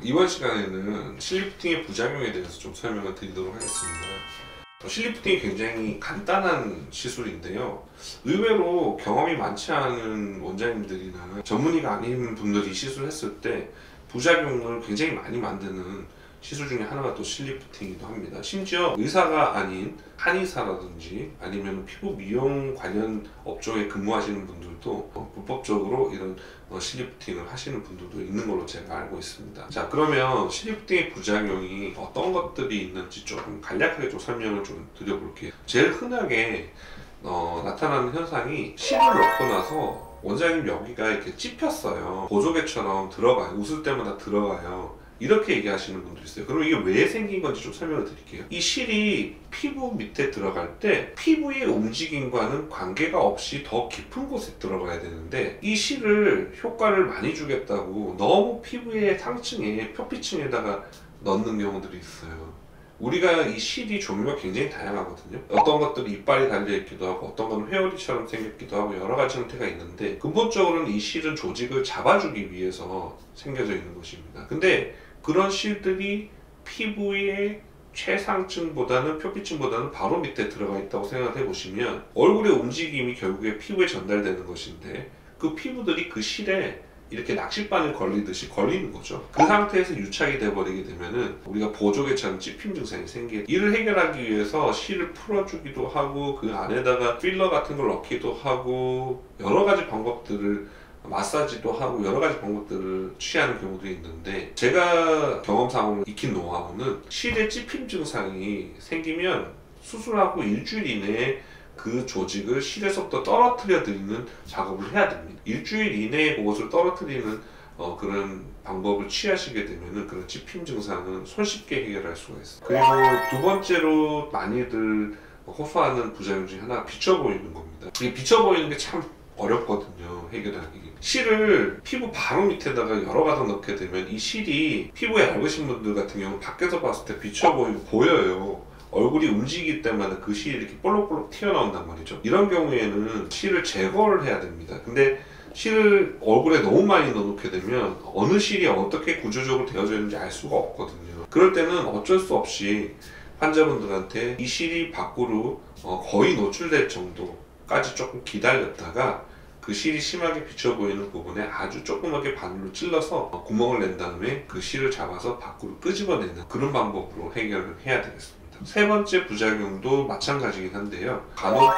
이번 시간에는 실리프팅의 부작용에 대해서 좀 설명을 드리도록 하겠습니다. 실리프팅이 굉장히 간단한 시술인데요. 의외로 경험이 많지 않은 원장님들이나 전문의가 아닌 분들이 이 시술을 했을 때 부작용을 굉장히 많이 만드는 시술 중에 하나가 또 실리프팅이기도 합니다. 심지어 의사가 아닌 한의사라든지 아니면 피부 미용 관련 업종에 근무하시는 분들도 불법적으로 이런 실리프팅을 하시는 분들도 있는 걸로 제가 알고 있습니다. 자, 그러면 실리프팅의 부작용이 어떤 것들이 있는지 조금 간략하게 좀 설명을 좀 드려볼게요. 제일 흔하게 나타나는 현상이 실을 넣고 나서 원장님 여기가 이렇게 찝혔어요. 보조개처럼 들어가요. 웃을 때마다 들어가요. 이렇게 얘기하시는 분도 있어요. 그럼 이게 왜 생긴 건지 좀 설명을 드릴게요. 이 실이 피부 밑에 들어갈 때 피부의 움직임과는 관계가 없이 더 깊은 곳에 들어가야 되는데, 이 실을 효과를 많이 주겠다고 너무 피부의 상층에 표피층에다가 넣는 경우들이 있어요. 우리가 이 실이 종류가 굉장히 다양하거든요. 어떤 것들이 이빨이 달려있기도 하고 어떤 건 회오리처럼 생겼기도 하고 여러 가지 형태가 있는데, 근본적으로는 이 실은 조직을 잡아주기 위해서 생겨져 있는 것입니다. 근데 그런 실들이 피부의 최상층보다는 표피층보다는 바로 밑에 들어가 있다고 생각을 해보시면, 얼굴의 움직임이 결국에 피부에 전달되는 것인데 그 피부들이 그 실에 이렇게 낚싯바늘 걸리듯이 걸리는 거죠. 그 상태에서 유착이 돼버리게 되면은 우리가 보조개처럼 찝힘 증상이 생겨요. 이를 해결하기 위해서 실을 풀어주기도 하고 그 안에다가 필러 같은 걸 넣기도 하고 여러 가지 방법들을, 마사지도 하고 여러 가지 방법들을 취하는 경우도 있는데, 제가 경험상으로 익힌 노하우는 실의 찝힘 증상이 생기면 수술하고 일주일 이내에 그 조직을 실에서부터 떨어뜨려 드리는 작업을 해야 됩니다. 일주일 이내에 그것을 떨어뜨리는 그런 방법을 취하시게 되면은 그런 찝힘 증상은 손쉽게 해결할 수가 있어요. 그리고 두 번째로 많이들 호소하는 부작용 중에 하나가 비쳐 보이는 겁니다. 이 비쳐 보이는 게 참 어렵거든요, 해결하기. 실을 피부 바로 밑에다가 여러 가닥 넣게 되면 이 실이 피부에 얇으신 분들 같은 경우는 밖에서 봤을 때 비쳐 보이고 보여요. 얼굴이 움직이기 때문에 그 실이 이렇게 볼록볼록 튀어나온단 말이죠. 이런 경우에는 실을 제거를 해야 됩니다. 근데 실을 얼굴에 너무 많이 넣어놓게 되면 어느 실이 어떻게 구조적으로 되어져 있는지 알 수가 없거든요. 그럴 때는 어쩔 수 없이 환자분들한테 이 실이 밖으로 거의 노출될 정도까지 조금 기다렸다가 그 실이 심하게 비쳐 보이는 부분에 아주 조그맣게 바늘로 찔러서 구멍을 낸 다음에 그 실을 잡아서 밖으로 끄집어내는 그런 방법으로 해결을 해야 되겠습니다. 세 번째 부작용도 마찬가지긴 한데요. 간혹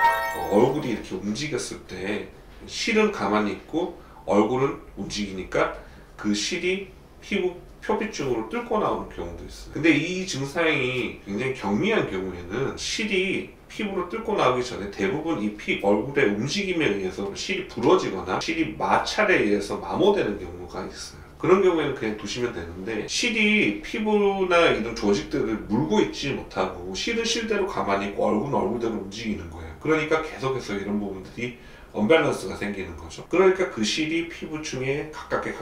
얼굴이 이렇게 움직였을 때 실은 가만히 있고 얼굴은 움직이니까 그 실이 피부 표피층으로 뚫고 나오는 경우도 있어요. 근데 이 증상이 굉장히 경미한 경우에는 실이 피부로 뚫고 나오기 전에 대부분 이 얼굴의 움직임에 의해서 실이 부러지거나 실이 마찰에 의해서 마모되는 경우가 있어요. 그런 경우에는 그냥 두시면 되는데, 실이 피부나 이런 조직들을 물고 있지 못하고 실은 실대로 가만히 있고 얼굴은 얼굴대로 움직이는 거예요. 그러니까 계속해서 이런 부분들이 언밸런스가 생기는 거죠. 그러니까 그 실이 피부층에 가깝게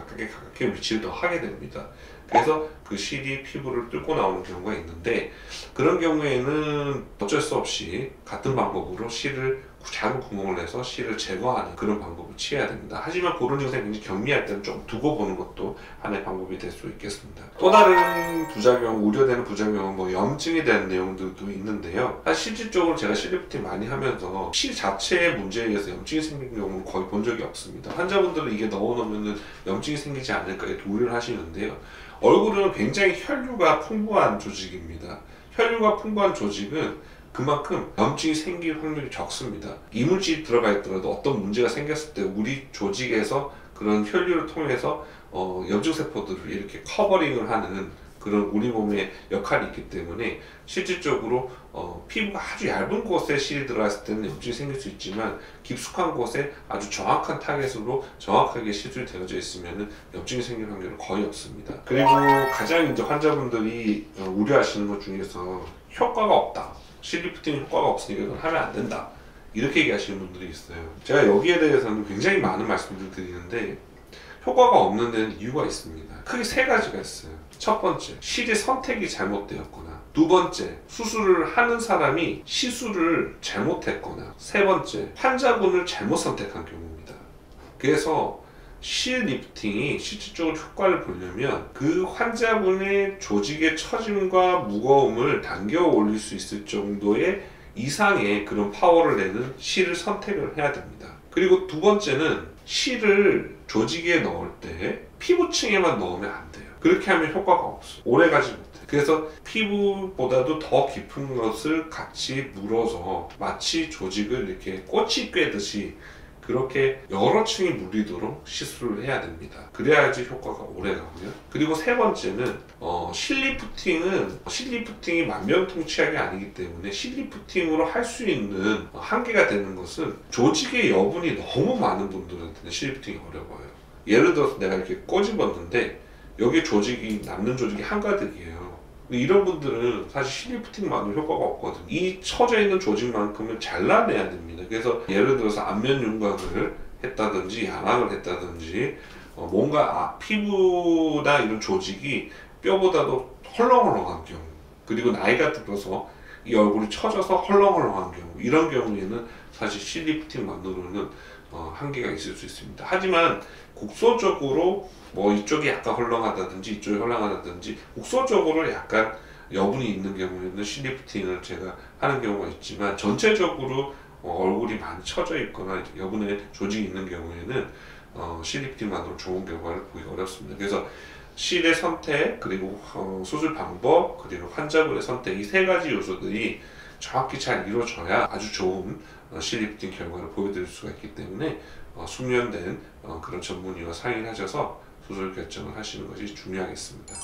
위치를 더 하게 됩니다. 그래서 그 실이 피부를 뚫고 나오는 경우가 있는데, 그런 경우에는 어쩔 수 없이 같은 방법으로 실을 작은 구멍을 내서 실을 제거하는 그런 방법을 취해야 됩니다. 하지만 그런 증상이 굉장히 경미할 때는 좀 두고 보는 것도 하나의 방법이 될 수 있겠습니다. 또 다른 부작용, 우려되는 부작용은 염증에 대한 내용들도 있는데요. 사실 실질적으로 제가 실리프팅 많이 하면서 실 자체의 문제에 의해서 염증이 생기는 경우는 거의 본 적이 없습니다. 환자분들은 이게 넣어놓으면 염증이 생기지 않을까 이렇게 우려를 하시는데요. 얼굴은 굉장히 혈류가 풍부한 조직입니다. 혈류가 풍부한 조직은 그만큼 염증이 생길 확률이 적습니다. 이물질이 들어가 있더라도 어떤 문제가 생겼을 때 우리 조직에서 그런 혈류를 통해서 염증세포들을 이렇게 커버링을 하는 그런 우리 몸의 역할이 있기 때문에 실질적으로 피부가 아주 얇은 곳에 실이 들어갔을 때는 염증이 생길 수 있지만, 깊숙한 곳에 아주 정확한 타겟으로 정확하게 시술이 되어져 있으면 염증이 생길 확률은 거의 없습니다. 그리고 가장 이제 환자분들이 우려하시는 것 중에서 효과가 없다, 실리프팅 효과가 없으니까 이건 하면 안 된다, 이렇게 얘기하시는 분들이 있어요. 제가 여기에 대해서는 굉장히 많은 말씀을 드리는데, 효과가 없는 데는 이유가 있습니다. 크게 세 가지가 있어요. 첫 번째, 실의 선택이 잘못되었거나, 두 번째, 수술을 하는 사람이 시술을 잘못했거나, 세 번째, 환자분을 잘못 선택한 경우입니다. 그래서 실 리프팅이 실질적으로 효과를 보려면 그 환자분의 조직의 처짐과 무거움을 당겨 올릴 수 있을 정도의 이상의 그런 파워를 내는 실을 선택을 해야 됩니다. 그리고 두 번째는 실을 조직에 넣을 때 피부층에만 넣으면 안 돼요. 그렇게 하면 효과가 없어요. 오래가지 못해요. 그래서 피부보다도 더 깊은 것을 같이 물어서 마치 조직을 이렇게 꼬치 꿰듯이 그렇게 여러 층이 물리도록 시술을 해야 됩니다. 그래야지 효과가 오래가고요. 그리고 세 번째는 실리프팅이 만병통치약이 아니기 때문에 실리프팅으로 할 수 있는 한계가 되는 것은 조직의 여분이 너무 많은 분들한테는 실리프팅이 어려워요. 예를 들어서 내가 이렇게 꼬집었는데 여기 조직이 남는 조직이 한가득이에요. 이런 분들은 사실 실리프팅만으로 효과가 없거든요. 이 처져 있는 조직만큼을 잘라내야 됩니다. 그래서 예를 들어서 안면 윤곽을 했다든지 양악을 했다든지 뭔가 피부나 이런 조직이 뼈보다도 헐렁헐렁한 경우, 그리고 나이가 들어서 이 얼굴이 처져서 헐렁헐렁한 경우, 이런 경우에는 사실 실리프팅만으로는 한계가 있을 수 있습니다. 하지만 국소적으로 이쪽이 약간 헐렁하다든지 이쪽이 헐렁하다든지 국소적으로 약간 여분이 있는 경우에는 실리프팅을 제가 하는 경우가 있지만, 전체적으로 얼굴이 많이 처져 있거나 여분의 조직이 있는 경우에는 실리프팅만으로 좋은 결과를 보기 어렵습니다. 그래서 실의 선택, 그리고 수술 방법, 그리고 환자분의 선택, 이 세 가지 요소들이 정확히 잘 이루어져야 아주 좋은 실리프팅 결과를 보여드릴 수가 있기 때문에 숙련된 그런 전문의와 상의를 하셔서 수술 결정을 하시는 것이 중요하겠습니다.